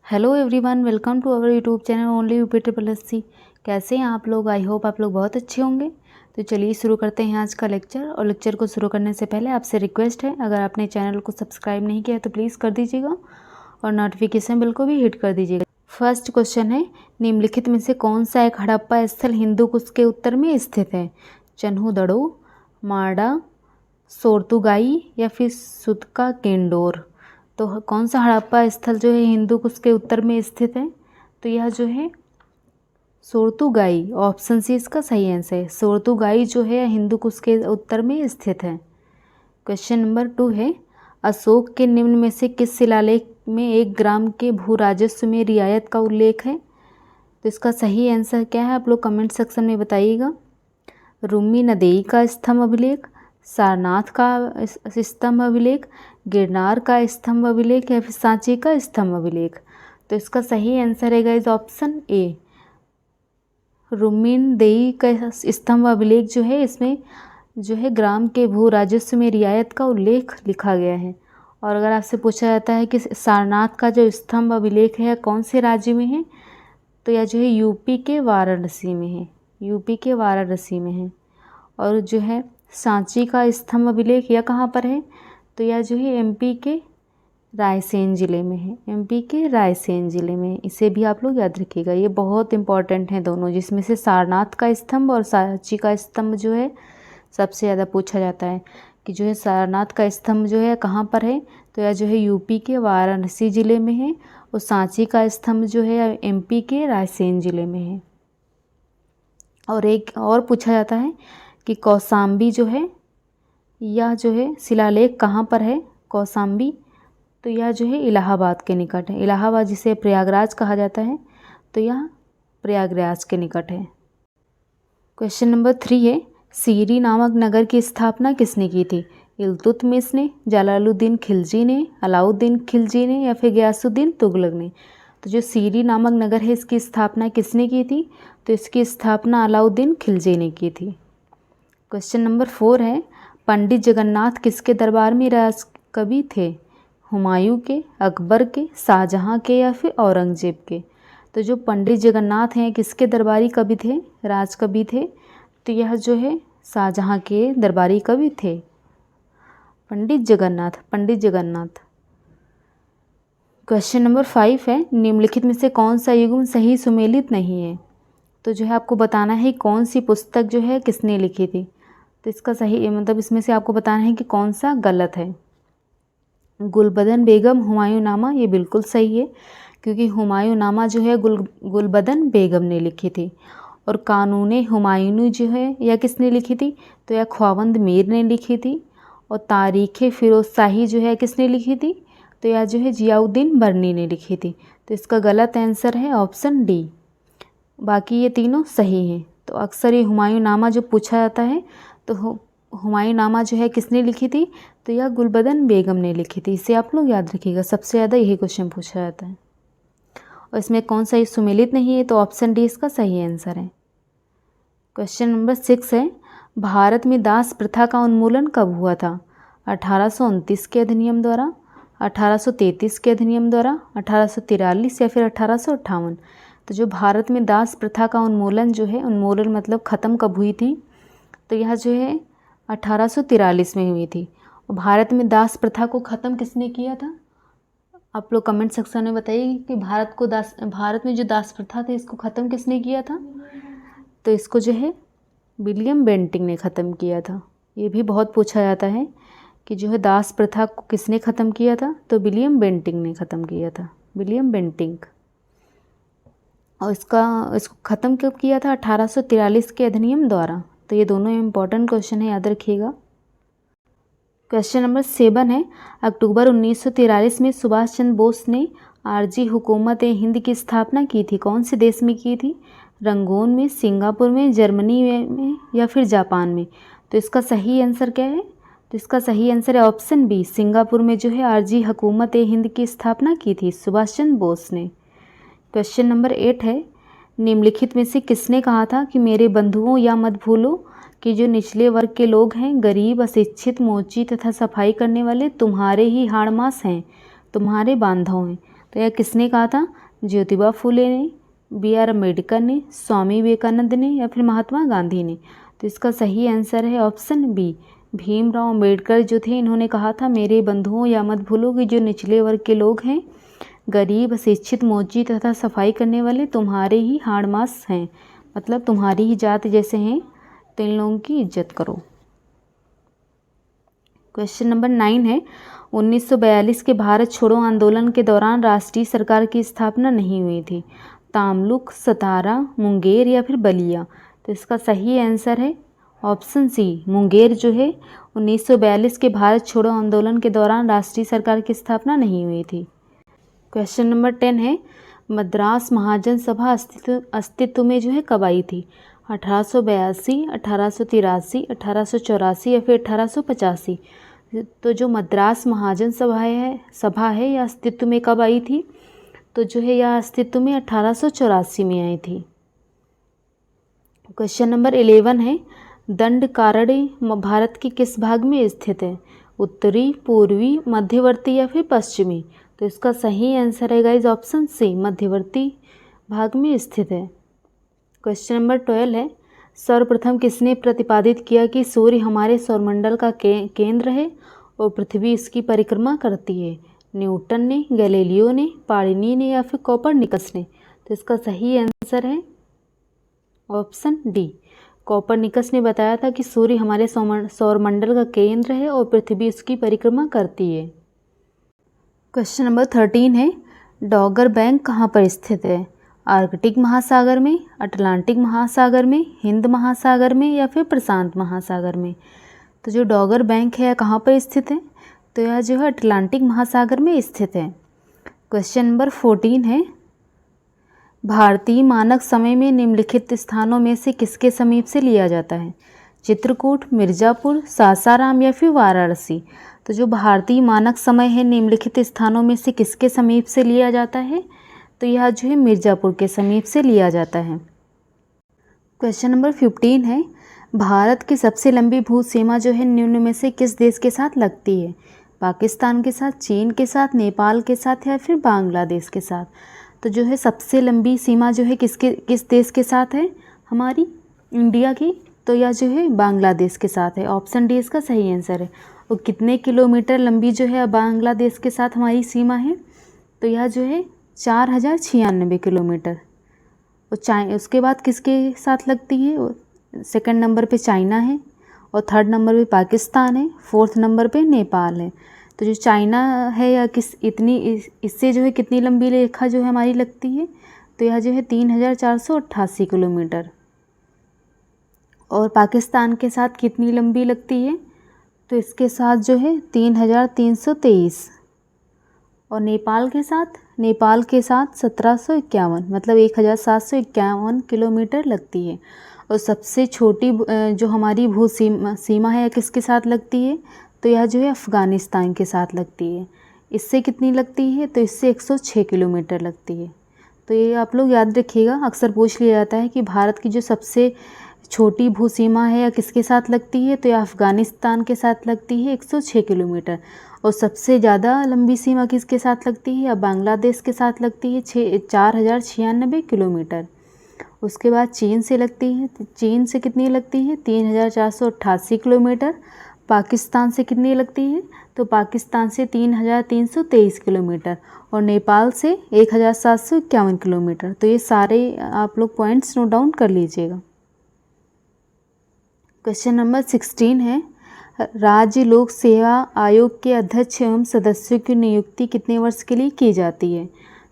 Hello everyone, welcome to our YouTube channel only UP triple S C. कैसे हैं आप लोग? आई होप आप लोग बहुत अच्छे होंगे। तो चलिए शुरू करते हैं आज का लेक्चर। और लेक्चर को शुरू करने से पहले आपसे रिक्वेस्ट है, अगर आपने चैनल को सब्सक्राइब नहीं किया तो प्लीज़ कर दीजिएगा और नोटिफिकेशन बेल को भी हिट कर दीजिएगा। फर्स्ट क्वेश्चन है, निम्नलिखित में से कौन सा एक हड़प्पा स्थल हिंदू कुश के उत्तर में स्थित है? चन्हूदड़ो, मारडा, सोर्तुगाई या फिर सुतका केंडोर। तो कौन सा हड़प्पा स्थल जो है हिंदू कुश के उत्तर में स्थित है? तो यह जो है सोर्तुगाई, ऑप्शन सी इसका सही आंसर है। सोर्तुगाई जो है हिंदू कुश के उत्तर में स्थित है। क्वेश्चन नंबर 2 है, अशोक के निम्न में से किस शिलालेख में 1 ग्राम के भू राजस्व में रियायत का उल्लेख है? तो इसका सही आंसर क्या है आप लोग कमेंट सेक्शन में बताइएगा। रूमी नदेई का स्तंभ अभिलेख, सारनाथ का स्तंभ अभिलेख, गिरनार का स्तंभ अभिलेख या फिर सांची का स्तंभ अभिलेख। तो इसका सही आंसर है गाइस ऑप्शन ए, रूमीनदेई का स्तंभ अभिलेख जो है इसमें जो है ग्राम के भू राजस्व में रियायत का उल्लेख लिखा गया है। और अगर आपसे पूछा जाता है कि सारनाथ का जो स्तंभ अभिलेख है कौन से राज्य में है, तो यह जो है यूपी के वाराणसी में है, यूपी के वाराणसी में है। और जो है सांची का स्तंभ अभिलेख यह कहाँ पर है? तो यह जो है एमपी के रायसेन ज़िले में है, एमपी के रायसेन ज़िले में। इसे भी आप लोग याद रखिएगा, ये बहुत इंपॉर्टेंट हैं दोनों, जिसमें से सारनाथ का स्तंभ और सांची का स्तंभ जो है सबसे ज़्यादा पूछा जाता है कि जो है सारनाथ का स्तंभ जो है कहाँ पर है? तो यह जो है यूपी के वाराणसी ज़िले में है और सांची का स्तंभ जो है एमपी के रायसेन ज़िले में है। और एक और पूछा जाता है कि कौशाम्बी जो है यह जो है शिलालेख कहाँ पर है? कौशाम्बी, तो यह जो है इलाहाबाद के निकट है। इलाहाबाद जिसे प्रयागराज कहा जाता है, तो यह प्रयागराज के निकट है। क्वेश्चन नंबर 3 है, सीरी नामक नगर की स्थापना किसने की थी? इल्तुतमिश ने, जलालुद्दीन खिलजी ने, अलाउद्दीन खिलजी ने या फिर गयासुद्दीन तुगलक ने। तो जो सीरी नामक नगर है इसकी स्थापना किसने की थी? तो इसकी स्थापना अलाउद्दीन खिलजी ने की थी। क्वेश्चन नंबर 4 है, पंडित जगन्नाथ किसके दरबार में राजकवि थे? हुमायूं के, अकबर के, शाहजहां के या फिर औरंगजेब के। तो जो पंडित जगन्नाथ हैं किसके दरबारी कवि थे? राजकवि थे। तो यह जो है शाहजहां के दरबारी कवि थे। पंडित जगन्नाथ, पंडित जगन्नाथ। क्वेश्चन नंबर 5 है, निम्नलिखित में से कौन सा युग्म सही सुमेलित नहीं है? तो जो है आपको बताना है कौन सी पुस्तक जो है किसने लिखी थी। तो इसका सही मतलब इसमें से आपको बताना है कि कौन सा गलत है। गुलबदन बेगम हुमायूंनामा, ये बिल्कुल सही है क्योंकि हुमायूंनामा जो है गुलबदन बेगम ने लिखी थी। और कानूने हुमायूनी जो है यह किसने लिखी थी? तो यह ख्वावंद मीर ने लिखी थी। और तारीख़ फ़िरोज़ शाही जो है किसने लिखी थी? तो यह जो है जियाउद्दीन बर्नी ने लिखी थी। तो इसका गलत आंसर है ऑप्शन डी। बाकी ये तीनों सही हैं। तो अक्सर ये हुमायूंनामा जो पूछा जाता है, तो हुमायूंनामा जो है किसने लिखी थी? तो यह गुलबदन बेगम ने लिखी थी। इसे आप लोग याद रखिएगा, सबसे ज़्यादा यही क्वेश्चन पूछा जाता है। और इसमें कौन सा सुमेलित नहीं है? तो ऑप्शन डी इसका सही आंसर है। क्वेश्चन नंबर 6 है, भारत में दास प्रथा का उन्मूलन कब हुआ था? 1829 के अधिनियम द्वारा, 1833 के अधिनियम द्वारा, 1843 या फिर 1858। तो जो भारत में दास प्रथा का उन्मूलन जो है, उन्मूलन मतलब ख़त्म कब हुई थी? तो यह जो है 1843 में हुई थी। और भारत में दास प्रथा को ख़त्म किसने किया था? आप लोग कमेंट सेक्शन में बताइए कि भारत में जो दास प्रथा थी इसको ख़त्म किसने किया था? तो इसको जो है विलियम बेंटिंक ने ख़त्म किया था। ये भी बहुत पूछा जाता है कि जो है दास प्रथा को किसने ख़त्म किया था? तो विलियम बेंटिंक ने ख़त्म किया था, विलियम बेंटिंक। और इसको ख़त्म कब किया था? 1843 के अधिनियम द्वारा। तो ये दोनों इम्पॉर्टेंट क्वेश्चन है, याद रखिएगा। क्वेश्चन नंबर 7 है, अक्टूबर 1943 में सुभाष चंद्र बोस ने आरजी हुकूमत हिंद की स्थापना की थी। कौन से देश में की थी? रंगून में, सिंगापुर में, जर्मनी में या फिर जापान में। तो इसका सही आंसर क्या है? तो इसका सही आंसर है ऑप्शन बी, सिंगापुर में जो है आरजी हुकूमत हिंद की स्थापना की थी सुभाष चंद्र बोस ने। क्वेश्चन नंबर 8 है, निम्नलिखित में से किसने कहा था कि मेरे बंधुओं या मत भूलो कि जो निचले वर्ग के लोग हैं, गरीब, अशिक्षित, मोची तथा सफाई करने वाले तुम्हारे ही हाड़ मास हैं, तुम्हारे बांधव हैं। तो यह किसने कहा था? ज्योतिबा फुले ने, B.R. अम्बेडकर ने, स्वामी विवेकानंद ने या फिर महात्मा गांधी ने? तो इसका सही आंसर है ऑप्शन बी, भीमराव अम्बेडकर जो थे इन्होंने कहा था, मेरे बंधुओं या मत भूलो कि जो निचले वर्ग के लोग हैं, गरीब, अशिक्षित, मोची तथा सफाई करने वाले तुम्हारे ही हाड़ मांस हैं, मतलब तुम्हारी ही जात जैसे हैं, तो इन लोगों की इज्जत करो। क्वेश्चन नंबर 9 है, 1942 के भारत छोड़ो आंदोलन के दौरान राष्ट्रीय सरकार की स्थापना नहीं हुई थी। तामलुक, सतारा, मुंगेर या फिर बलिया? तो इसका सही आंसर है ऑप्शन सी, मुंगेर जो है 1942 के भारत छोड़ो आंदोलन के दौरान राष्ट्रीय सरकार की स्थापना नहीं हुई थी। क्वेश्चन नंबर 10 है, मद्रास महाजन सभा अस्तित्व में जो है कब आई थी? 1882, 1883, 1884 या फिर 1885? तो जो मद्रास महाजन सभा है यह अस्तित्व में कब आई थी? तो जो है यह अस्तित्व में 1884 में आई थी। क्वेश्चन नंबर 11 है, दंडकारण्य भारत के किस भाग में स्थित है? उत्तरी, पूर्वी, मध्यवर्ती या फिर पश्चिमी? तो इसका सही आंसर है गाइज ऑप्शन सी, मध्यवर्ती भाग में स्थित है। क्वेश्चन नंबर 12 है, सर्वप्रथम किसने प्रतिपादित किया कि सूर्य हमारे सौरमंडल का केंद्र है और पृथ्वी इसकी परिक्रमा करती है? न्यूटन ने, गैलीलियो ने, पाणिनि ने या फिर कोपरनिकस ने? तो इसका सही आंसर है ऑप्शन डी, कोपरनिकस ने बताया था कि सूर्य हमारे सौरमंडल का केंद्र है और पृथ्वी उसकी परिक्रमा करती है। क्वेश्चन नंबर 13 है, डॉगर बैंक कहाँ पर स्थित है? आर्कटिक महासागर में, अटलांटिक महासागर में, हिंद महासागर में या फिर प्रशांत महासागर में? तो जो डॉगर बैंक है कहाँ पर स्थित है? तो यह जो है अटलांटिक महासागर में स्थित है। क्वेश्चन नंबर 14 है, भारतीय मानक समय में निम्नलिखित स्थानों में से किसके समीप से लिया जाता है? चित्रकूट, मिर्ज़ापुर, सासाराम या फिर वाराणसी? तो जो भारतीय मानक समय है निम्नलिखित स्थानों में से किसके समीप से लिया जाता है? तो यह जो है मिर्ज़ापुर के समीप से लिया जाता है। क्वेश्चन नंबर 15 है, भारत की सबसे लंबी भू सीमा जो है निम्न में से किस देश के साथ लगती है? पाकिस्तान के साथ, चीन के साथ, नेपाल के साथ या फिर बांग्लादेश के साथ? तो जो है सबसे लंबी सीमा जो है किस देश के साथ है? हमारी इंडिया की, तो यह जो है बांग्लादेश के साथ है। ऑप्शन डी इसका सही आंसर है। और कितने किलोमीटर लंबी जो है बांग्लादेश के साथ हमारी सीमा है? तो यह जो है 4096 किलोमीटर। और उसके बाद किसके साथ लगती है? सेकंड नंबर पे चाइना है और थर्ड नंबर पे पाकिस्तान है, फोर्थ नंबर पे नेपाल है। तो जो चाइना है या इससे जो है कितनी लंबी रेखा जो है हमारी लगती है? तो यह जो है 3488 किलोमीटर। और पाकिस्तान के साथ कितनी लंबी लगती है? तो इसके साथ जो है 3323। और नेपाल के साथ 1751, मतलब 1751 किलोमीटर लगती है। और सबसे छोटी जो हमारी भू सीमा है किसके साथ लगती है? तो यह जो है अफ़गानिस्तान के साथ लगती है। इससे कितनी लगती है? तो इससे 106 किलोमीटर लगती है। तो ये आप लोग याद रखिएगा, अक्सर पूछ लिया जाता है कि भारत की जो सबसे छोटी भू सीमा है या किसके साथ लगती है? तो यह अफ़गानिस्तान के साथ लगती है 106 किलोमीटर। और सबसे ज़्यादा लंबी सीमा किसके साथ लगती है? या बांग्लादेश के साथ लगती है 4096 किलोमीटर। उसके बाद चीन से लगती है, तो चीन से कितनी लगती है? 3488 किलोमीटर। पाकिस्तान से कितनी लगती है? तो पाकिस्तान से 3323 किलोमीटर। और नेपाल से 1751 किलोमीटर। तो ये सारे आप लोग पॉइंट्स नोट डाउन कर लीजिएगा। क्वेश्चन नंबर 16 है, राज्य लोक सेवा आयोग के अध्यक्ष एवं सदस्यों की नियुक्ति कितने वर्ष के लिए की जाती है?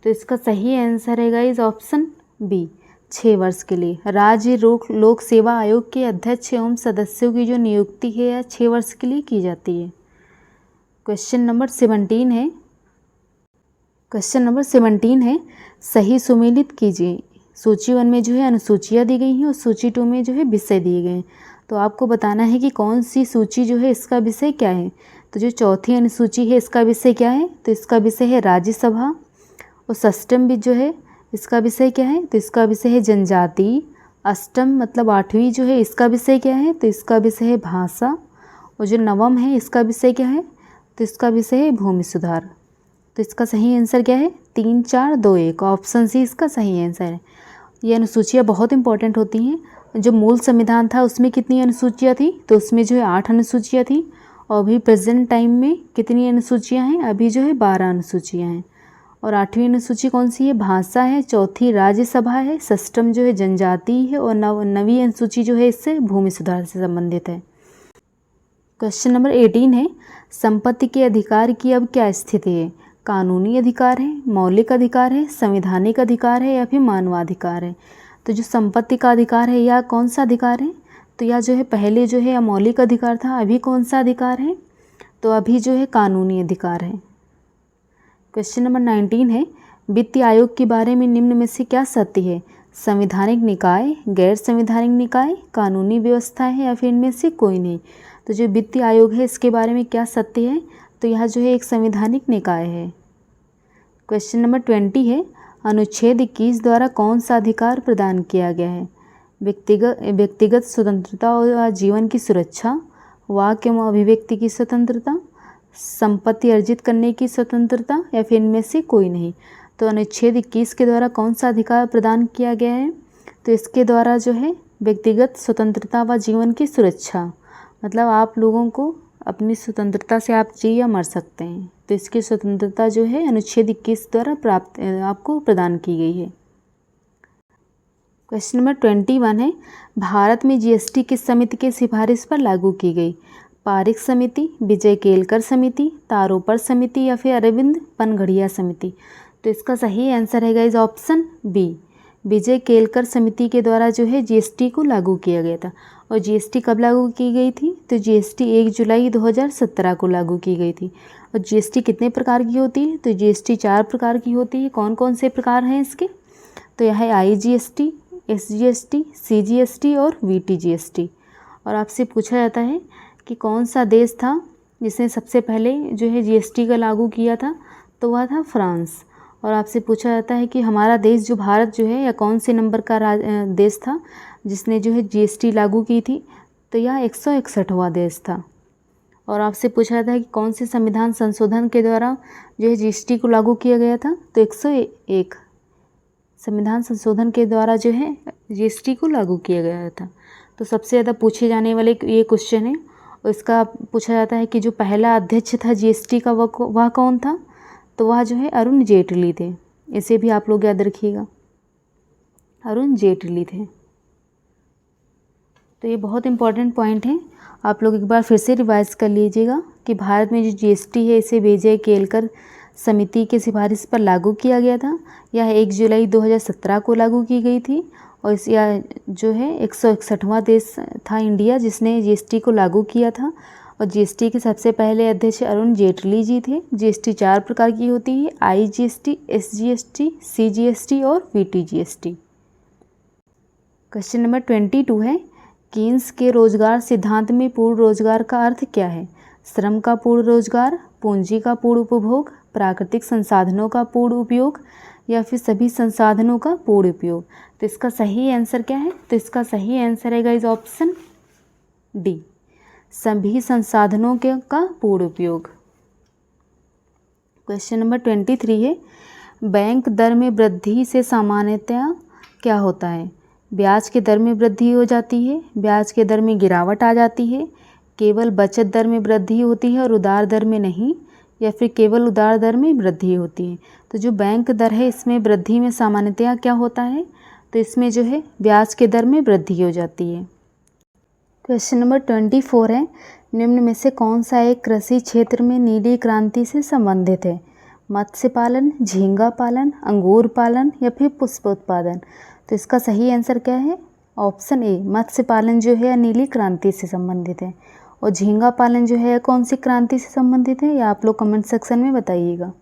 तो इसका सही आंसर है गाइस ऑप्शन बी, 6 वर्ष के लिए। राज्य लोक सेवा आयोग के अध्यक्ष एवं सदस्यों की जो नियुक्ति है यह 6 वर्ष के लिए की जाती है। क्वेश्चन नंबर 17 है, सही सुमेलित कीजिए। सूची 1 में जो है अनुसूचियाँ दी गई हैं और सूची 2 में जो है विषय दिए गए हैं। तो आपको बताना है कि कौन सी सूची जो है इसका विषय क्या है। तो जो चौथी अनुसूची है इसका विषय क्या है? तो इसका विषय है राज्यसभा। और षष्टम भी जो है इसका विषय क्या है? तो इसका विषय है जनजाति। अष्टम मतलब 8वीं जो है इसका विषय क्या है? तो इसका विषय है भाषा। और जो नवम है इसका विषय क्या है? तो इसका विषय है भूमि सुधार। तो इसका सही आंसर क्या है? 3, 4, 2, 1। ऑप्शन सी इसका सही आंसर है। ये अनुसूचियाँ बहुत इंपॉर्टेंट होती हैं। जो मूल संविधान था उसमें कितनी अनुसूचियाँ थी, तो उसमें जो है 8 अनुसूचियाँ थी। और अभी प्रेजेंट टाइम में कितनी अनुसूचियाँ हैं, अभी जो है 12 अनुसूचियाँ हैं। और 8वीं अनुसूची कौन सी है, भाषा है। चौथी राज्यसभा है। षष्ठम जो है जनजाति है। और नवीं अनुसूची जो है इससे भूमि सुधार से संबंधित है। क्वेश्चन नंबर 18 है, संपत्ति के अधिकार की अब क्या स्थिति है। कानूनी अधिकार है, मौलिक अधिकार है, संवैधानिक अधिकार है या फिर मानवाधिकार है। तो जो संपत्ति का अधिकार है यह कौन सा अधिकार है, तो यह जो है पहले जो है मौलिक अधिकार था, अभी कौन सा अधिकार है, तो अभी जो है कानूनी अधिकार है। क्वेश्चन नंबर 19 है, वित्तीय आयोग के बारे में निम्न में से क्या सत्य है। संवैधानिक निकाय, गैर संवैधानिक निकाय, कानूनी व्यवस्था है या फिर इनमें से कोई नहीं। तो जो वित्तीय आयोग है इसके बारे में क्या सत्य है, तो यह जो है एक संवैधानिक निकाय है। क्वेश्चन नंबर 20 है, अनुच्छेद 21 द्वारा कौन सा अधिकार प्रदान किया गया है। व्यक्तिगत स्वतंत्रता और जीवन की सुरक्षा, वाक्य एवं अभिव्यक्ति की स्वतंत्रता, संपत्ति अर्जित करने की स्वतंत्रता या फिर इनमें से कोई नहीं। तो अनुच्छेद 21 के द्वारा कौन सा अधिकार प्रदान किया गया है, तो इसके द्वारा जो है व्यक्तिगत स्वतंत्रता व जीवन की सुरक्षा, मतलब आप लोगों को अपनी स्वतंत्रता से आप जी या मर सकते हैं, तो इसकी स्वतंत्रता जो है अनुच्छेद 21 द्वारा प्राप्त आपको प्रदान की गई है। क्वेश्चन नंबर 21 है, भारत में जीएसटी किस समिति की सिफारिश पर लागू की गई। पारिक समिति, विजय केलकर समिति, तारोपर समिति या फिर अरविंद पनघड़िया समिति। तो इसका सही आंसर है गाइस ऑप्शन बी, विजय केलकर समिति के द्वारा जो है जीएसटी को लागू किया गया था। और जीएसटी कब लागू की गई थी, तो जीएसटी 1 जुलाई 2017 को लागू की गई थी। और जीएसटी कितने प्रकार की होती है, तो जीएसटी 4 प्रकार की होती है। कौन कौन से प्रकार हैं इसके, तो यह है IGST, SGST, CGST और VTGST। और आपसे पूछा जाता है कि कौन सा देश था जिसने सबसे पहले जो है जीएसटी का लागू किया था, तो वह था फ्रांस। और आपसे पूछा जाता है कि हमारा देश जो भारत जो है या कौन से नंबर का देश था जिसने जो है जीएसटी लागू की थी, तो यह 161वां देश था। और आपसे पूछा जाता है कि कौन से संविधान संशोधन के द्वारा जो है जीएसटी को लागू किया गया था, तो 101 संविधान संशोधन के द्वारा जो है जीएसटी को लागू किया गया था। तो सबसे ज़्यादा पूछे जाने वाले ये क्वेश्चन है। और इसका पूछा जाता है कि जो पहला अध्यक्ष था जीएसटी का वह कौन था, तो वह जो है अरुण जेटली थे। इसे भी आप लोग याद रखिएगा, अरुण जेटली थे। तो ये बहुत इंपॉर्टेंट पॉइंट है, आप लोग एक बार फिर से रिवाइज कर लीजिएगा कि भारत में जो जीएसटी है इसे विजय केलकर समिति के सिफारिश पर लागू किया गया था। यह 1 जुलाई 2017 को लागू की गई थी। और इस यह जो है 161वां देश था इंडिया जिसने जीएसटी को लागू किया था। और जीएसटी के सबसे पहले अध्यक्ष अरुण जेटली जी थे। जीएसटी 4 प्रकार की होती है, IGST, SGST, CGST और VTGST। क्वेश्चन नंबर 22 है, कीन्स के रोजगार सिद्धांत में पूर्ण रोजगार का अर्थ क्या है। श्रम का पूर्ण रोजगार, पूंजी का पूर्ण उपभोग, प्राकृतिक संसाधनों का पूर्ण उपयोग या फिर सभी संसाधनों का पूर्ण उपयोग। तो इसका सही आंसर क्या है, तो इसका सही आंसर है गाइस ऑप्शन डी, सभी संसाधनों का पूर्ण उपयोग। क्वेश्चन नंबर 23 है, बैंक दर में वृद्धि से सामान्यतया क्या होता है। ब्याज के दर में वृद्धि हो जाती है, ब्याज के दर में गिरावट आ जाती है, केवल बचत दर में वृद्धि होती है और उधार दर में नहीं, या फिर केवल उधार दर में वृद्धि होती है। तो जो बैंक दर है इसमें वृद्धि में सामान्यतया क्या होता है, तो इसमें जो है ब्याज के दर में वृद्धि हो जाती है। क्वेश्चन नंबर 24 है, निम्न में से कौन सा एक कृषि क्षेत्र में नीली क्रांति से संबंधित है। मत्स्य पालन, झींगा पालन, अंगूर पालन या फिर पुष्प उत्पादन। तो इसका सही आंसर क्या है, ऑप्शन ए, मत्स्य पालन जो है नीली क्रांति से संबंधित है। और झींगा पालन जो है कौन सी क्रांति से संबंधित है, या आप लोग कमेंट सेक्शन में बताइएगा।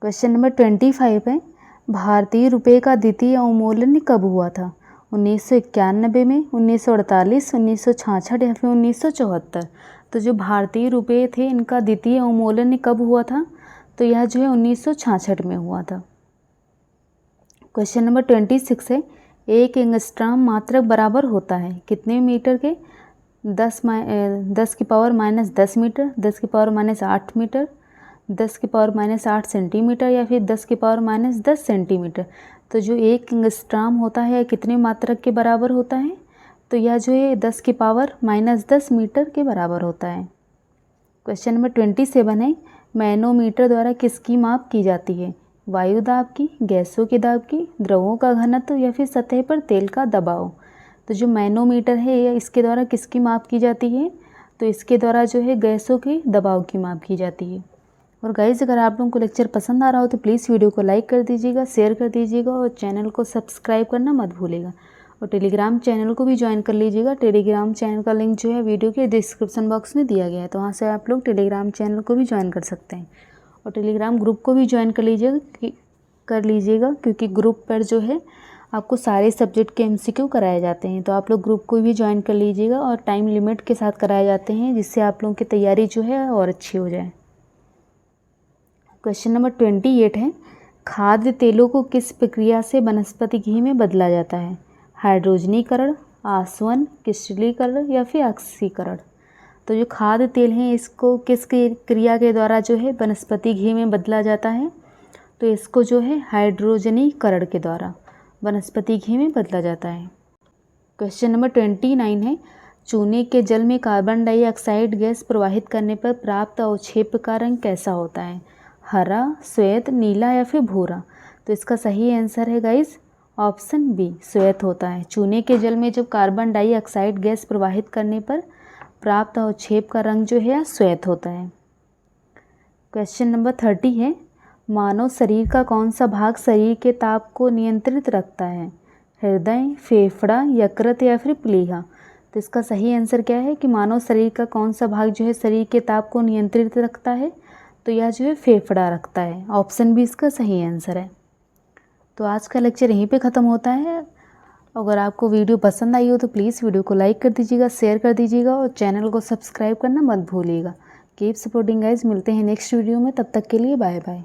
क्वेश्चन नंबर 25 है, भारतीय रुपये का द्वितीय अवमूल्यन कब हुआ था। 1991 में, 1948, 1966 या फिर 1974। तो जो भारतीय रुपये थे इनका द्वितीय अवमूल्यन कब हुआ था, तो यह जो है 1966 में हुआ था। क्वेश्चन नंबर 26 है, एक एंगस्ट्राम मात्रक बराबर होता है कितने मीटर के। 10 की पावर -10 मीटर, 10 की पावर -8 मीटर, 10⁻8 सेंटीमीटर या फिर 10⁻10 सेंटीमीटर। तो जो एक एंगस्ट्राम होता है कितने मात्रक के बराबर होता है? तो यह जो है 10⁻10 मीटर के बराबर होता है। क्वेश्चन नंबर 27 है, मैनोमीटर द्वारा किसकी माप की जाती है? वायु दाब की, गैसों के दाब की, द्रवों का घनत्व या फिर सतह पर तेल का दबाव। तो जो मैनोमीटर है इसके द्वारा किसकी माप की जाती है? तो इसके द्वारा जो है गैसों के दबाव की माप की जाती है। और गाइज़ अगर आप लोगों को लेक्चर पसंद आ रहा हो तो प्लीज़ वीडियो को लाइक कर दीजिएगा, शेयर कर दीजिएगा और चैनल को सब्सक्राइब करना मत भूलिएगा। और टेलीग्राम चैनल को भी ज्वाइन कर लीजिएगा। टेलीग्राम चैनल का लिंक जो है वीडियो के डिस्क्रिप्शन बॉक्स में दिया गया है, तो वहाँ से आप लोग टेलीग्राम चैनल को भी ज्वाइन कर सकते हैं। और टेलीग्राम ग्रुप को भी ज्वाइन कर लीजिएगा क्योंकि ग्रुप पर जो है आपको सारे सब्जेक्ट के MCQ कराए जाते हैं। तो आप लोग ग्रुप को भी ज्वाइन कर लीजिएगा और टाइम लिमिट के साथ कराए जाते हैं, जिससे आप लोगों की तैयारी जो है और अच्छी हो जाए। क्वेश्चन नंबर 28 है, खाद्य तेलों को किस प्रक्रिया से वनस्पति घी में बदला जाता है? हाइड्रोजनीकरण, आसवन, क्रिस्टलीकरण या फिर ऑक्सीकरण। तो जो खाद्य तेल हैं इसको किस क्रिया के द्वारा जो है वनस्पति घी में बदला जाता है? तो इसको जो है हाइड्रोजनीकरण के द्वारा वनस्पति घी में बदला जाता है। क्वेश्चन नंबर 29 है, चूने के जल में कार्बन डाइऑक्साइड गैस प्रवाहित करने पर प्राप्त अवक्षेप का रंग कैसा होता है? हरा, श्वेत, नीला या फिर भूरा। तो इसका सही आंसर है गाइस ऑप्शन बी, श्वेत होता है। चूने के जल में जब कार्बन डाइऑक्साइड गैस प्रवाहित करने पर प्राप्त अवक्षेप का रंग जो है श्वेत होता है। क्वेश्चन नंबर 30 है, मानव शरीर का कौन सा भाग शरीर के ताप को नियंत्रित रखता है? हृदय, फेफड़ा, यकृत या फिर प्लीहा। तो इसका सही आंसर क्या है कि मानव शरीर का कौन सा भाग जो है शरीर के ताप को नियंत्रित रखता है? तो यह जो है फेफड़ा रखता है। ऑप्शन बी इसका सही आंसर है। तो आज का लेक्चर यहीं पे ख़त्म होता है। अगर आपको वीडियो पसंद आई हो तो प्लीज़ वीडियो को लाइक कर दीजिएगा, शेयर कर दीजिएगा और चैनल को सब्सक्राइब करना मत भूलिएगा। Keep supporting guys. मिलते हैं नेक्स्ट वीडियो में, तब तक के लिए बाय बाय।